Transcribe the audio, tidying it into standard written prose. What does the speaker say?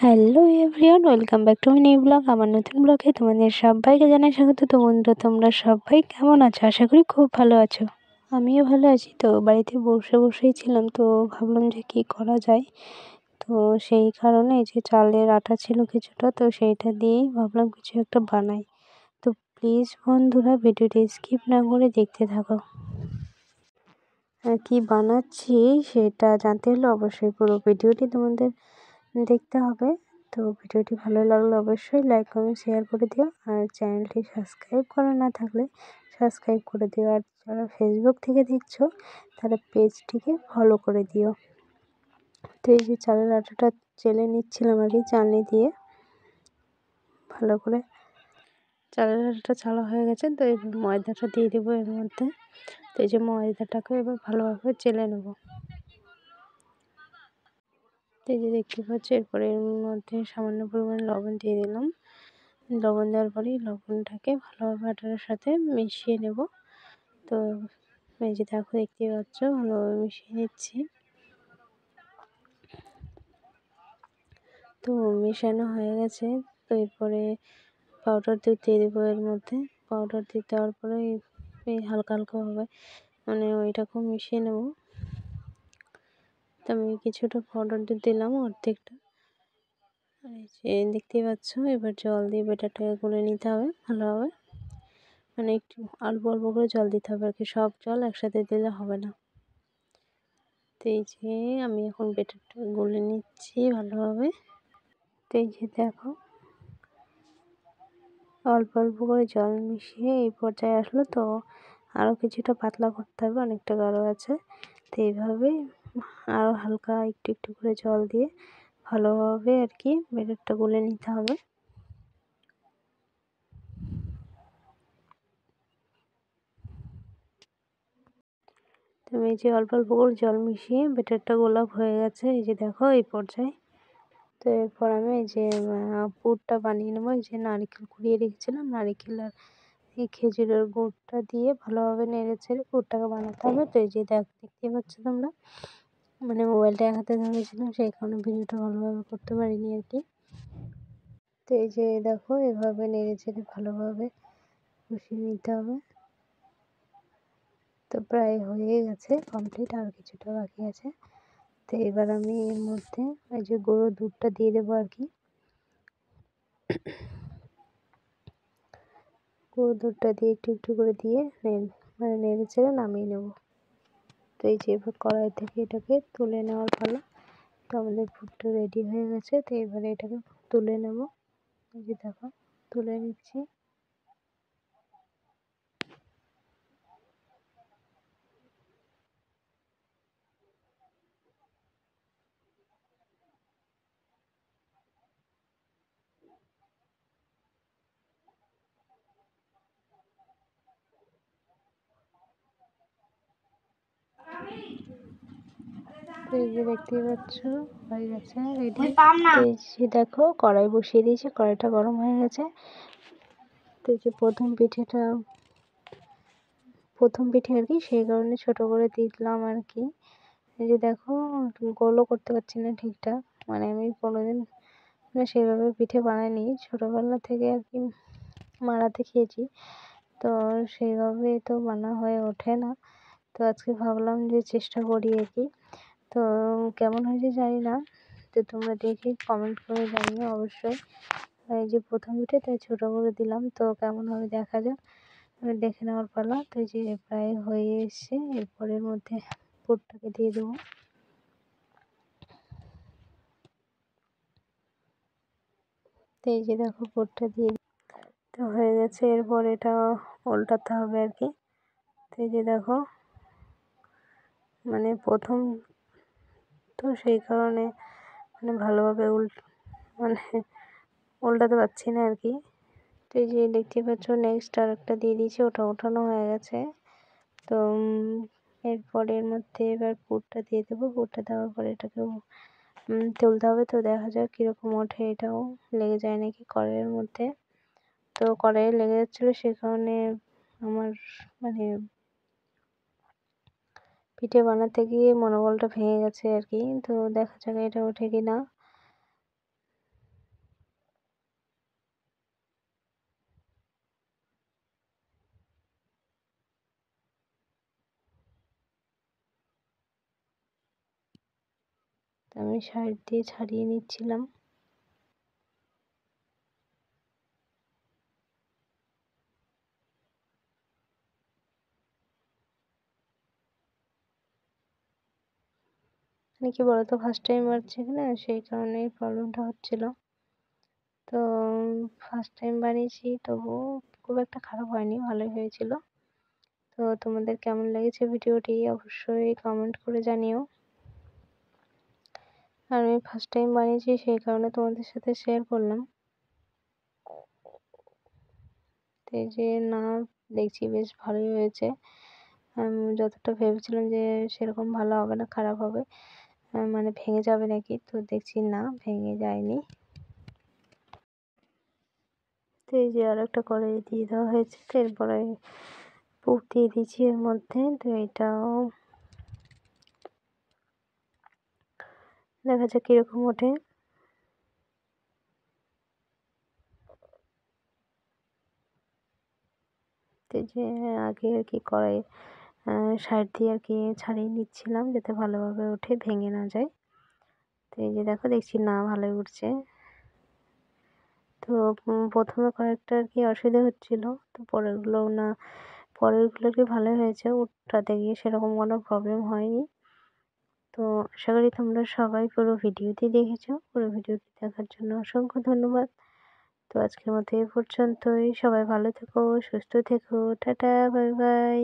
Hello everyone, welcome back to my new blog. আমার নতুন ব্লগে তোমাদের সবাইকে জানাই স্বাগত। তো বন্ধুরা, তোমরা সবাই কেমন আছো? আশা করি খুব ভালো আছো। আমিও ভালো আছি। তো বাড়িতে বসেই ছিলাম, তো ভাবলাম যে কী করা যায়। তো সেই কারণে যে চালের আটা ছিল কিছুটা, তো সেইটা দিয়েই ভাবলাম কিছু একটা বানাই। তো প্লিজ বন্ধুরা, ভিডিওটি স্কিপ না করে দেখতে থাকো। কী বানাচ্ছি সেটা জানতে হলে অবশ্যই পুরো ভিডিওটি তোমাদের দেখতে হবে। তো ভিডিওটি ভালো লাগলে অবশ্যই লাইক কমেন্ট শেয়ার করে দিও, আর চ্যানেলটি সাবস্ক্রাইব করা না থাকলে সাবস্ক্রাইব করে দিও, আর যারা ফেসবুক থেকে দেখছো তারা পেজটিকে ফলো করে দিও। তো এই যে চালের আটাটা চেলে নিচ্ছিলাম আর কি, চালনি দিয়ে ভালো করে। চালের আটাটা চালা হয়ে গেছে, তো এই ময়দাটা দিয়ে দেবো এর মধ্যে। তো এই যে ময়দাটাকে এবার ভালোভাবে চেলে নেবো। তো এই যে দেখতে পাচ্ছি, এরপরে এর মধ্যে সামান্য পরিমাণে লবণ দিয়ে দিলাম। লবণ দেওয়ার পরেই লবণটাকে ভালোভাবে আটার সাথে মিশিয়ে নেব। তো এই যে দেখো, দেখতে পাচ্ছ ভালোভাবে মিশিয়ে নিচ্ছি। তো মেশানো হয়ে গেছে। তো এরপরে পাউডার দুধ দিয়ে দেবো এর মধ্যে। পাউডার দুধ দেওয়ার পরে এই হালকা হালকাভাবে ওইটাকেও মিশিয়ে নেব। তো আমি কিছুটা পাউডার দুধ দিলাম, অর্ধেকটা। এই যে দেখতেই পাচ্ছ, এবার জল দিয়ে ব্যাটারটাকে গুলে নিতে হবে ভালোভাবে। একটু অল্প অল্প করে জল দিতে হবে আর কি, সব জল একসাথে দিলে হবে না। তো এই যে আমি এখন ব্যাটারটা গুলে নিচ্ছি ভালোভাবে। তো এই যে দেখো, অল্প অল্প করে জল মিশিয়ে এই পর্যায়ে আসলো। তো আরও কিছুটা পাতলা করতে হবে, অনেকটা গাঢ় আছে। তো এইভাবে আরও হালকা একটু একটু করে জল দিয়ে ভালোভাবে আর কি ব্যাটারটা গুলে নিতে হবে। তো আমি এই যে অল্প অল্প করে জল মিশিয়ে ব্যাটারটা গোলাপ হয়ে গেছে, এই যে দেখো এই পর্যায়ে। তো এরপর আমি এই যে পুরটা বানিয়ে নেবো। এই যে নারকেল কুড়িয়ে রেখেছিলাম, নারকেল আর এই খেজুরের গুড়টা দিয়ে ভালোভাবে নেড়ে চেড়ে পুরটাকে বানাতে হবে। তো এই যে দেখতে পাচ্ছ তোমরা, মোবাইলটা এক হাতে ধরেছিলাম, সেই কারণে ভিডিওটা ভালোভাবে করতে পারিনি আর কি। তো এই যে দেখো, এভাবে নেড়ে চেড়ে ভালোভাবে কষিয়ে নিতে হবে। তো প্রায় হয়ে গেছে কমপ্লিট, আর কিছুটা বাকি আছে। তো এবার আমি এর মধ্যে এই যে গুঁড়ো দুধটা দিয়ে দেবো আর কি। গুঁড়ো দুধটা দিয়ে একটু একটু করে দিয়ে নেড়ে চেড়ে নামিয়ে নেব। তো এই যে এবার কড়াই থেকে এটাকে তুলে নেওয়ার পালা। তো আমাদের পুরটা রেডি হয়ে গেছে। তো এবারে এটাকে তুলে নেব। এই যে দেখো, তুলে নিচ্ছি। তো এই যে দেখতেই পাচ্ছ, হয়ে গেছে রেডি। তো এই যে দেখো, কড়াই বসিয়ে দিয়েছি, কড়াইটা গরম হয়ে গেছে। তো এই যে প্রথম পিঠে আর কি, সেই কারণে ছোট করে দিলাম আর কি। এই যে দেখো, গোলও করতে পারছি না ঠিকঠাক। আমি কোনোদিন সেভাবে পিঠে বানাইনি, ছোটোবেলা থেকে আর কি মারাতে খেয়েছি। তো সেইভাবে তো বানা হয়ে ওঠে না। তো আজকে ভাবলাম যে চেষ্টা করি আর কি। তো কেমন হয়েছে জানি না, তো তোমরা দেখে কমেন্ট করে জানিও অবশ্যই। এই যে প্রথম পিঠে, তাই ছোটো করে দিলাম। তো কেমন হবে দেখা যাক, দেখে নেওয়ার পালা। তো এই যে প্রায় হয়ে এসছে, এরপরের মধ্যে পুরটাকে দিয়ে দেবো। তো এই যে দেখো, পুরটা দিয়ে তো হয়ে গেছে। এরপর এটা উল্টাতে হবে আর কি। তো এই যে দেখো, প্রথম তো সেই কারণে ভালোভাবে উল্টাতে পারছি না আর কি। তো এই যে দেখতে পাচ্ছ, নেক্সট আর একটা দিয়ে দিয়েছি, ওটা ওঠানো হয়ে গেছে। তো এরপরে এর মধ্যে এবার পুরটা দিয়ে দেবো। পুরটা দেওয়ার পরে এটাকেও তুলতে হবে। তো দেখা যাক কীরকম ওঠে, এটাও লেগে যায় নাকি কড়াইয়ের মধ্যে। তো কড়াইয়ে লেগে যাচ্ছিলো, সে কারণে আমার পিঠে বানাতে গিয়ে মনোবলটা ভেঙে গেছে আর কি। তো দেখা যাক এটা ওঠে কি না। আমি সাইড দিয়ে ছাড়িয়ে নিচ্ছিলাম। মানে কি বলতো ফার্স্ট টাইম বানাচ্ছি না, সেই কারণেই প্রবলেমটা হচ্ছিল। তো ফার্স্ট টাইম বানিয়েছি, তবুও খুব একটা খারাপ হয়নি, ভালোই হয়েছিল। তো তোমাদের কেমন লেগেছে ভিডিওটি অবশ্যই কমেন্ট করে জানিও। আর আমি ফার্স্ট টাইম বানিয়েছি সেই কারণে তোমাদের সাথে শেয়ার করলাম। তো এই যে না, দেখছি বেশ ভালোই হয়েছে। যতটা ভেবেছিলাম যে সেরকম ভালো হবে না, খারাপ হবে, মানে ভেঙে যাবে নাকি, তো দেখছি না, ভেঙে যায়নি। তো এই যে আরেকটা কড়াই দিয়ে দেওয়া হয়েছে, এরপরে পুর দিয়ে দিয়েছি এর মধ্যে। তো এটাও দেখা যাক কিরকম ওঠে। তো এই যে আগে আর কি কড়াই সাইড দিয়ে আর কি ছাড়িয়ে নিচ্ছিলাম যাতে ভালোভাবে ওঠে, ভেঙে না যায়। তো এই যে দেখো, দেখছি না ভালোই উঠছে। তো প্রথমে কয়েকটা আর কি অসুবিধা হচ্ছিল, তো পরেরগুলো আর কি ভালোই হয়েছে, উঠাতে গিয়ে সেরকম কোনো প্রবলেম হয়নি। তো আশা করি তোমরা সবাই পুরো ভিডিওটি দেখেছো। পুরো ভিডিওটি দেখার জন্য অসংখ্য ধন্যবাদ। তো আজকের মতো এই পর্যন্তই। সবাই ভালো থেকো, সুস্থ থেকো। Tata, bye bye.